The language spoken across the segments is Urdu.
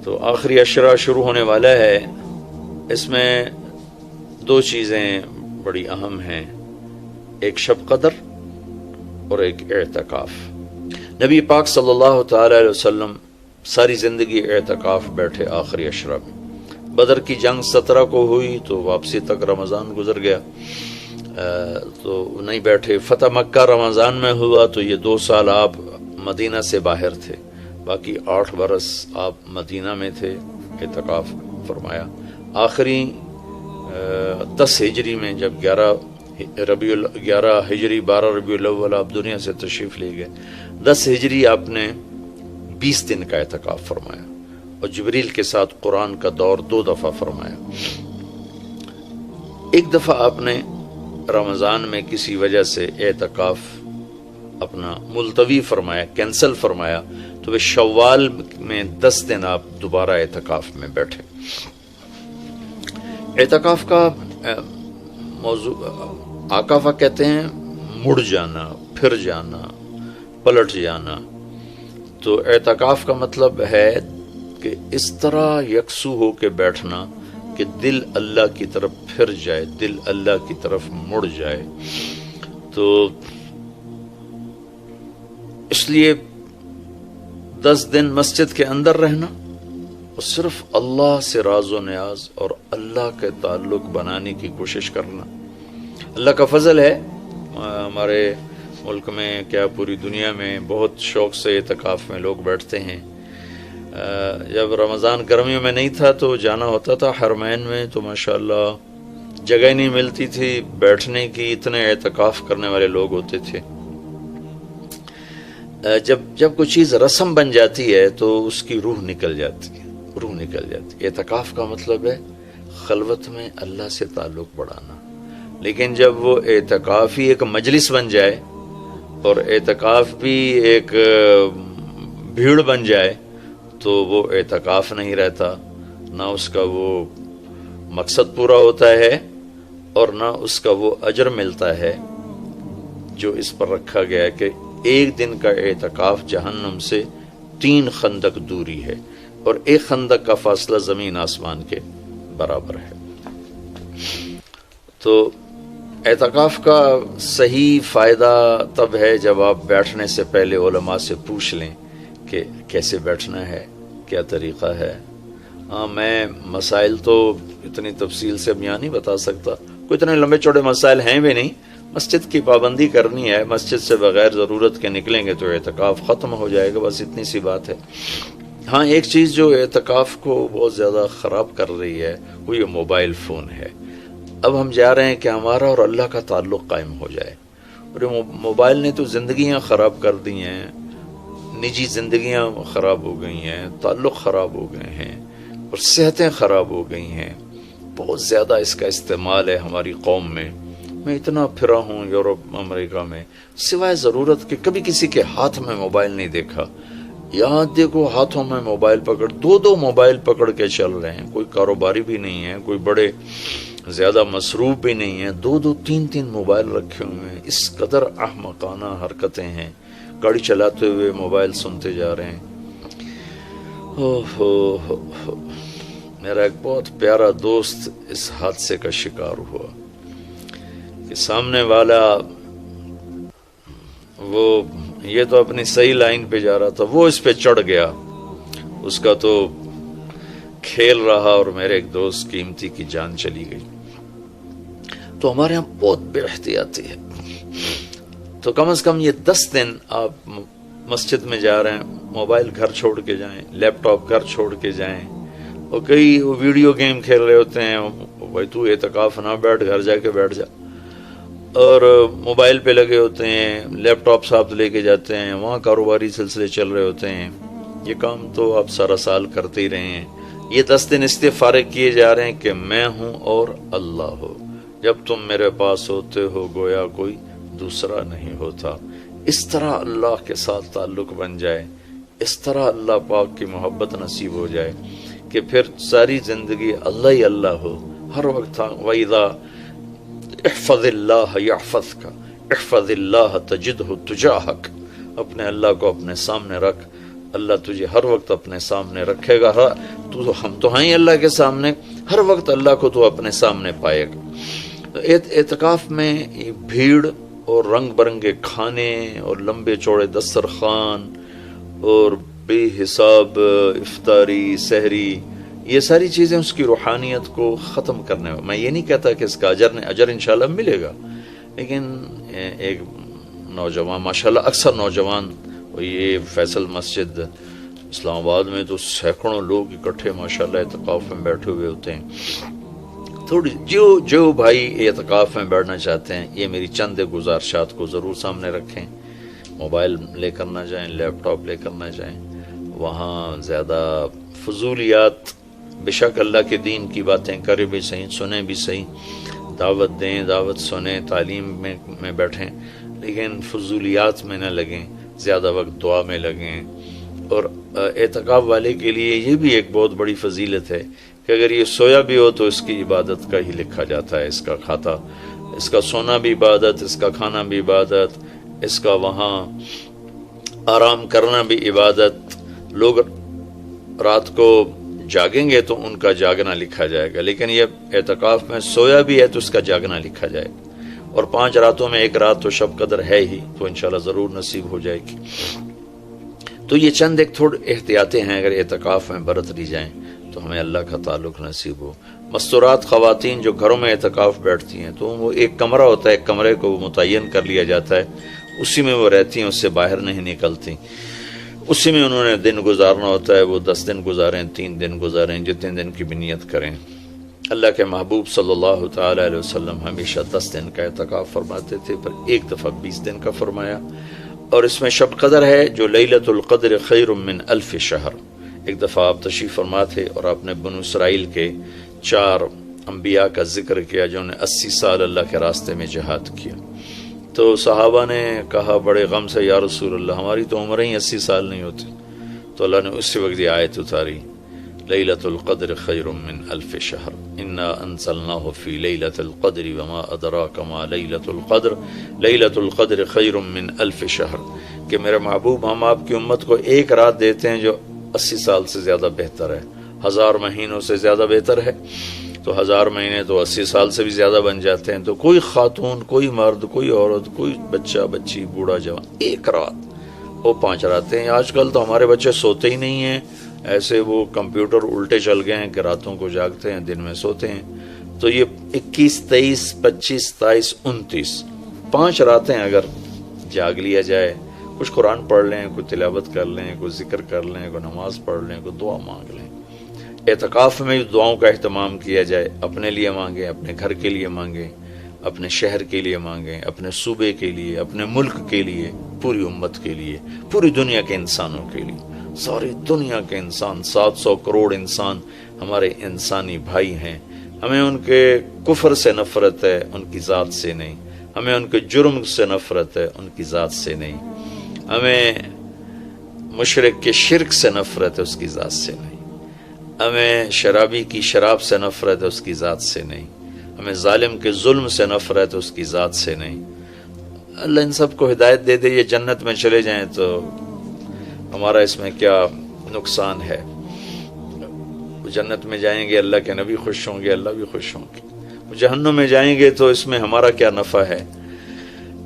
تو آخری عشرہ شروع ہونے والا ہے، اس میں دو چیزیں بڑی اہم ہیں، ایک شب قدر اور ایک اعتکاف۔ نبی پاک صلی اللہ تعالی علیہ وسلم ساری زندگی اعتکاف بیٹھے آخری عشرہ میں۔ بدر کی جنگ 17 کو ہوئی تو واپسی تک رمضان گزر گیا، تو نہیں بیٹھے۔ فتح مکہ رمضان میں ہوا تو یہ 2 سال آپ مدینہ سے باہر تھے، باقی 8 برس آپ مدینہ میں تھے، اعتکاف فرمایا۔ آخری 10 ہجری میں جب 11 ہجری 12 ربیع الاول آپ دنیا سے تشریف لے گئے، 10 ہجری آپ نے 20 دن کا اعتکاف فرمایا، اور جبریل کے ساتھ قرآن کا دور 2 دفعہ فرمایا۔ ایک دفعہ آپ نے رمضان میں کسی وجہ سے اعتکاف اپنا ملتوی فرمایا، کینسل فرمایا، تو وہ شوال میں 10 دن آپ دوبارہ اعتکاف میں بیٹھے۔ اعتکاف کا موضوع عاکفہ کہتے ہیں مڑ جانا، پھر جانا، پلٹ جانا۔ تو اعتکاف کا مطلب ہے کہ اس طرح یکسو ہو کے بیٹھنا کہ دل اللہ کی طرف پھر جائے، دل اللہ کی طرف مڑ جائے۔ تو اس لیے 10 دن مسجد کے اندر رہنا اور صرف اللہ سے راز و نیاز اور اللہ کے تعلق بنانے کی کوشش کرنا۔ اللہ کا فضل ہے، ہمارے ملک میں کیا پوری دنیا میں بہت شوق سے اعتکاف میں لوگ بیٹھتے ہیں۔ جب رمضان گرمیوں میں نہیں تھا تو جانا ہوتا تھا حرمین میں، تو ماشاءاللہ جگہ نہیں ملتی تھی بیٹھنے کی، اتنے اعتکاف کرنے والے لوگ ہوتے تھے۔ جب کوئی چیز رسم بن جاتی ہے تو اس کی روح نکل جاتی ہے، روح نکل جاتی ہے۔ اعتکاف کا مطلب ہے خلوت میں اللہ سے تعلق بڑھانا، لیکن جب وہ اعتکاف ہی ایک مجلس بن جائے اور اعتکاف بھی ایک بھیڑ بن جائے تو وہ اعتکاف نہیں رہتا، نہ اس کا وہ مقصد پورا ہوتا ہے اور نہ اس کا وہ اجر ملتا ہے جو اس پر رکھا گیا ہے کہ ایک دن کا اعتکاف جہنم سے 3 خندق دوری ہے، اور ایک خندق کا فاصلہ زمین آسمان کے برابر ہے۔ تو اعتکاف کا صحیح فائدہ تب ہے جب آپ بیٹھنے سے پہلے علماء سے پوچھ لیں کہ کیسے بیٹھنا ہے، کیا طریقہ ہے۔ میں مسائل تو اتنی تفصیل سے بیان نہیں بتا سکتا، کوئی اتنے لمبے چوڑے مسائل ہیں بھی نہیں۔ مسجد کی پابندی کرنی ہے، مسجد سے بغیر ضرورت کے نکلیں گے تو اعتکاف ختم ہو جائے گا، بس اتنی سی بات ہے۔ ہاں، ایک چیز جو اعتکاف کو بہت زیادہ خراب کر رہی ہے وہ یہ موبائل فون ہے۔ اب ہم جا رہے ہیں کہ ہمارا اور اللہ کا تعلق قائم ہو جائے، اور موبائل نے تو زندگیاں خراب کر دی ہیں، نجی زندگیاں خراب ہو گئی ہیں، تعلق خراب ہو گئے ہیں، اور صحتیں خراب ہو گئی ہیں۔ بہت زیادہ اس کا استعمال ہے ہماری قوم میں۔ میں اتنا پھرا ہوں یورپ امریکہ میں، سوائے ضرورت کہ کبھی کسی کے ہاتھ میں موبائل نہیں دیکھا۔ یہاں دیکھو ہاتھوں میں موبائل پکڑ، 2 موبائل پکڑ کے چل رہے ہیں، کوئی کاروباری بھی نہیں ہے، کوئی بڑے زیادہ مصروف بھی نہیں ہے، 2 3 موبائل رکھے ہوئے ہیں۔ اس قدر احمقانہ حرکتیں ہیں، گاڑی چلاتے ہوئے موبائل سنتے جا رہے ہیں۔ میرا ایک بہت پیارا دوست اس حادثے کا شکار ہوا کہ سامنے والا وہ یہ تو اپنی صحیح لائن پہ جا رہا تھا، وہ اس پہ چڑھ گیا، اس کا تو کھیل رہا اور میرے ایک دوست قیمتی کی جان چلی گئی۔ تو ہمارے یہاں بہت بے احتیاطی ہے۔ تو کم از کم یہ 10 دن آپ مسجد میں جا رہے ہیں، موبائل گھر چھوڑ کے جائیں، لیپ ٹاپ گھر چھوڑ کے جائیں، اور کئی ویڈیو گیم کھیل رہے ہوتے ہیں، بھائی تو اعتکاف نہ بیٹھ، گھر جا کے بیٹھ جا، اور موبائل پہ لگے ہوتے ہیں، لیپ ٹاپ ساتھ لے کے جاتے ہیں، وہاں کاروباری سلسلے چل رہے ہوتے ہیں۔ یہ کام تو آپ سارا سال کرتے ہی رہے ہیں۔ یہ 10 دن اس لیے فارغ کیے جا رہے ہیں کہ میں ہوں اور اللہ ہو، جب تم میرے پاس ہوتے ہو گویا کوئی دوسرا نہیں ہوتا۔ اس طرح اللہ کے ساتھ تعلق بن جائے، اس طرح اللہ پاک کی محبت نصیب ہو جائے کہ پھر ساری زندگی اللہ ہی اللہ ہو، ہر وقت۔ وَإِذَا احفظ اللہ یحفظک، احفظ اللہ تجدہ تجاہک، اپنے اللہ کو اپنے سامنے رکھ اللہ تجھے ہر وقت اپنے سامنے رکھے گا. ہم تو ہیں اللہ کے سامنے، ہر وقت اللہ کو تو اپنے سامنے پائے گا. تو اعتکاف میں بھیڑ اور رنگ برنگے کھانے اور لمبے چوڑے دسترخوان اور بے حساب افطاری سحری، یہ ساری چیزیں اس کی روحانیت کو ختم کرنے. میں یہ نہیں کہتا کہ اس کا اجر انشاءاللہ ملے گا، لیکن ایک نوجوان ماشاءاللہ اکثر نوجوان، یہ فیصل مسجد اسلام آباد میں تو سینکڑوں لوگ اکٹھے ماشاءاللہ اعتکاف میں بیٹھے ہوئے ہوتے ہیں. تھوڑی جو بھائی اعتکاف میں بیٹھنا چاہتے ہیں، یہ میری چند گزارشات کو ضرور سامنے رکھیں. موبائل لے کر نہ جائیں، لیپ ٹاپ لے کر نہ جائیں، وہاں زیادہ فضولیات، بے شک اللہ کے دین کی باتیں کریں بھی صحیح، سنیں بھی صحیح، دعوت دیں، دعوت سنیں، تعلیم میں بیٹھیں، لیکن فضولیات میں نہ لگیں، زیادہ وقت دعا میں لگیں. اور اعتکاف والے کے لیے یہ بھی ایک بہت بڑی فضیلت ہے کہ اگر یہ سویا بھی ہو تو اس کی عبادت کا ہی لکھا جاتا ہے. اس کا کھاتا، اس کا سونا بھی عبادت، اس کا کھانا بھی عبادت، اس کا وہاں آرام کرنا بھی عبادت. لوگ رات کو جاگیں گے تو ان کا جاگنا لکھا جائے گا، لیکن یہ اعتکاف میں سویا بھی ہے تو اس کا جاگنا لکھا جائے گا. اور 5 راتوں میں 1 رات تو شب قدر ہے ہی، تو انشاءاللہ ضرور نصیب ہو جائے گی. تو یہ چند ایک تھوڑے احتیاطیں ہیں، اگر اعتکاف میں برت لی جائیں تو ہمیں اللہ کا تعلق نصیب ہو. مستورات خواتین جو گھروں میں اعتکاف بیٹھتی ہیں تو وہ ایک کمرہ ہوتا ہے، ایک کمرے کو متعین کر لیا جاتا ہے، اسی میں وہ رہتی ہیں، اس سے باہر نہیں نکلتی. اسی میں انہوں نے دن گزارنا ہوتا ہے. وہ 10 دن گزاریں، 3 دن گزاریں، جتنے دن کی بھی نیت کریں. اللہ کے محبوب صلی اللہ تعالی علیہ وسلم ہمیشہ 10 دن کا اعتکاف فرماتے تھے، پر ایک دفعہ 20 دن کا فرمایا. اور اس میں شب قدر ہے جو لیلۃ القدر خیر من 1000 شہر. ایک دفعہ آپ تشریف فرما تھے اور آپ نے بنو اسرائیل کے 4 انبیاء کا ذکر کیا جنہوں نے 80 سال اللہ کے راستے میں جہاد کیا. تو صحابہ نے کہا بڑے غم سے، یا رسول اللہ ہماری تو عمریں ہی 80 سال نہیں ہوتی. تو اللہ نے اسی وقت یہ آیت اتاری، لیلۃ القدر خیر من 1000 شہر انا انزلناہ فی لیلۃ القدر وما ادراک ما لیلۃ القدر لیلۃ القدر خیر من 1000 شہر. کہ میرے محبوب ہم آپ کی امت کو ایک رات دیتے ہیں جو 80 سال سے زیادہ بہتر ہے، 1000 مہینوں سے زیادہ بہتر ہے. تو 1000 مہینے تو 80 سال سے بھی زیادہ بن جاتے ہیں. تو کوئی خاتون، کوئی مرد، کوئی عورت، کوئی بچہ بچی، بوڑھا جوان، ایک رات، وہ 5 راتیں ہیں. آج کل تو ہمارے بچے سوتے ہی نہیں ہیں، ایسے وہ کمپیوٹر الٹے چل گئے ہیں کہ راتوں کو جاگتے ہیں، دن میں سوتے ہیں. تو یہ 21، 23، 25، 27، 29 5 راتیں اگر جاگ لیا جائے، کچھ قرآن پڑھ لیں، کوئی تلاوت کر لیں، کوئی ذکر کر لیں، کوئی نماز پڑھ لیں، کوئی دعا مانگ لیں. اعتکاف میں دعاؤں کا اہتمام کیا جائے. اپنے لیے مانگیں، اپنے گھر کے لیے مانگیں، اپنے شہر کے لیے مانگیں، اپنے صوبے کے لیے، اپنے ملک کے لیے، پوری امت کے لیے، پوری دنیا کے انسانوں کے لیے. ساری دنیا کے انسان، 700 کروڑ انسان ہمارے انسانی بھائی ہیں. ہمیں ان کے کفر سے نفرت ہے، ان کی ذات سے نہیں. ہمیں ان کے جرم سے نفرت ہے، ان کی ذات سے نہیں. ہمیں مشرک کے شرک سے نفرت ہے، اس کی ذات سے نہیں. ہمیں شرابی کی شراب سے نفرت ہے، اس کی ذات سے نہیں. ہمیں ظالم کے ظلم سے نفرت ہے، اس کی ذات سے نہیں. اللہ ان سب کو ہدایت دے دے، یہ جنت میں چلے جائیں تو ہمارا اس میں کیا نقصان ہے. جنت میں جائیں گے اللہ کے نبی خوش ہوں گے، اللہ بھی خوش ہوں گے. جہنم میں جائیں گے تو اس میں ہمارا کیا نفع ہے.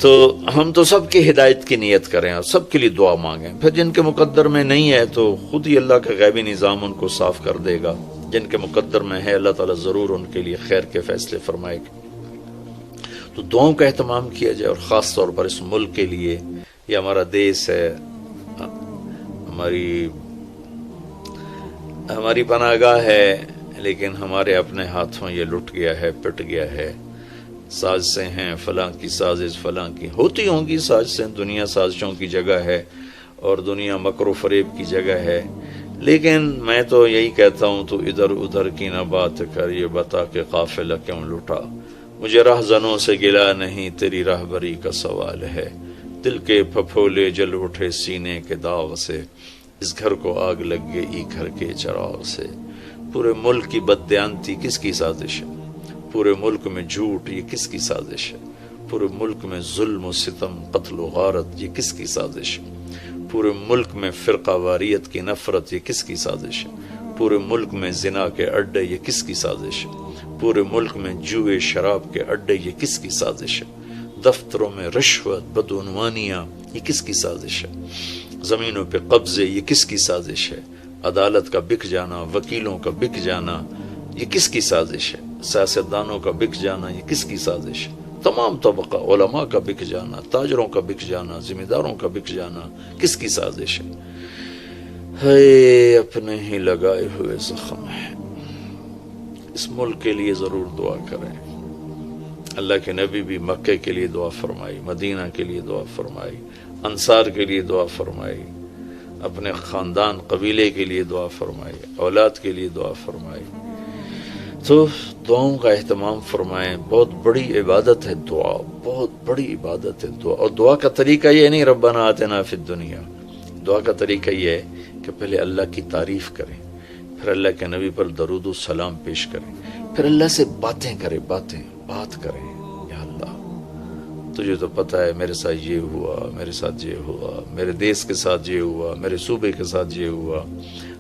تو ہم تو سب کی ہدایت کی نیت کریں اور سب کے لیے دعا مانگیں. پھر جن کے مقدر میں نہیں ہے تو خود ہی اللہ کا غیبی نظام ان کو صاف کر دے گا. جن کے مقدر میں ہے اللہ تعالیٰ ضرور ان کے لیے خیر کے فیصلے فرمائے گا. تو دعاؤں کا اہتمام کیا جائے، اور خاص طور پر اس ملک کے لیے. یہ ہمارا دیس ہے، ہماری پناہ گاہ ہے، لیکن ہمارے اپنے ہاتھوں یہ لٹ گیا ہے، پٹ گیا ہے. سازشیں ہیں، فلاں کی سازش، فلاں کی ہوتی ہوں گی سازشیں. دنیا سازشوں کی جگہ ہے اور دنیا مکر و فریب کی جگہ ہے. لیکن میں تو یہی کہتا ہوں، تو ادھر ادھر کی نہ بات کر، یہ بتا کہ قافلہ کیوں لٹا. مجھے رہزنوں سے گلا نہیں، تیری راہبری کا سوال ہے. دل کے پھپھولے جل اٹھے سینے کے داغ سے، اس گھر کو آگ لگ گئی گھر کے چراغ سے. پورے ملک کی بددیانتی کس کی سازش ہے؟ پورے ملک میں جھوٹ یہ کس کی سازش ہے؟ پورے ملک میں ظلم و ستم، قتل و غارت یہ کس کی سازش ہے؟ پورے ملک میں فرقہ واریت کی نفرت یہ کس کی سازش ہے؟ پورے ملک میں زنا کے اڈے یہ کس کی سازش ہے؟ پورے ملک میں جوئے شراب کے اڈے یہ کس کی سازش ہے؟ دفتروں میں رشوت بدعنوانیاں یہ کس کی سازش ہے؟ زمینوں پہ قبضے یہ کس کی سازش ہے؟ عدالت کا بک جانا، وکیلوں کا بک جانا یہ کس کی سازش ہے؟ سیاستدانوں کا بک جانا یہ کس کی سازش ہے؟ تمام طبقہ علماء کا بک جانا، تاجروں کا بک جانا، ذمہ داروں کا بک جانا کس کی سازش ہے؟ ہے اپنے ہی لگائے ہوئے زخم ہے۔ اس ملک کے لیے ضرور دعا کریں۔ اللہ کے نبی بھی مکے کے لیے دعا فرمائی، مدینہ کے لیے دعا فرمائی، انصار کے لیے دعا فرمائی، اپنے خاندان قبیلے کے لیے دعا فرمائی، اولاد کے لیے دعا فرمائی۔ تو دعاؤں کا اہتمام فرمائیں۔ بہت بڑی عبادت ہے دعا، بہت بڑی عبادت ہے دعا۔ اور دعا کا طریقہ یہ نہیں ربنا آتنا فی الدنیا، دعا کا طریقہ یہ ہے کہ پہلے اللہ کی تعریف کریں، پھر اللہ کے نبی پر درود و سلام پیش کریں، پھر اللہ سے باتیں کریں، بات کریں۔ یا اللہ تجھے تو پتہ ہے میرے ساتھ یہ ہوا، میرے ساتھ یہ ہوا، میرے دیس کے ساتھ یہ ہوا، میرے صوبے کے ساتھ یہ ہوا،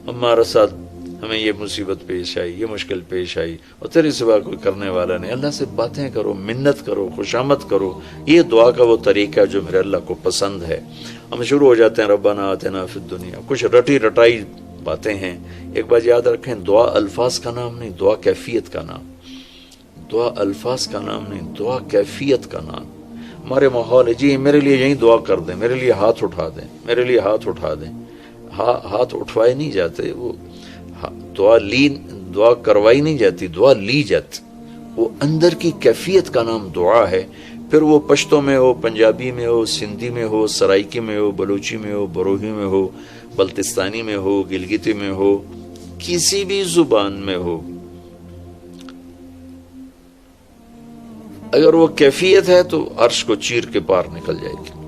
ہمارا ساتھ ہمیں یہ مصیبت پیش آئی، یہ مشکل پیش آئی، اور تیرے سوا کوئی کرنے والا نہیں۔ اللہ سے باتیں کرو، منت کرو، خوشامد کرو۔ یہ دعا کا وہ طریقہ ہے جو میرے اللہ کو پسند ہے۔ ہم شروع ہو جاتے ہیں ربنا آتنا فی الدنیا، کچھ رٹی رٹائی باتیں ہیں۔ ایک بات یاد رکھیں، دعا الفاظ کا نام نہیں، دعا کیفیت کا نام۔ دعا الفاظ کا نام نہیں، دعا کیفیت کا نام۔ ہمارے ماحول ہے جی میرے لیے یہیں دعا کر دیں، میرے لیے ہاتھ اٹھا دیں، میرے لیے ہاتھ اٹھا دیں۔ ہاتھ اٹھوائے نہیں جاتے، وہ دعا کروائی نہیں جاتی، دعا لی جاتی۔ وہ اندر کی کیفیت کا نام دعا ہے۔ پھر وہ پشتو میں ہو، پنجابی میں ہو، سندھی میں ہو، سرائکی میں ہو، بلوچی میں ہو، بروہی میں ہو، بلتستانی میں ہو، گلگتی میں ہو، کسی بھی زبان میں ہو، اگر وہ کیفیت ہے تو عرش کو چیر کے پار نکل جائے گی۔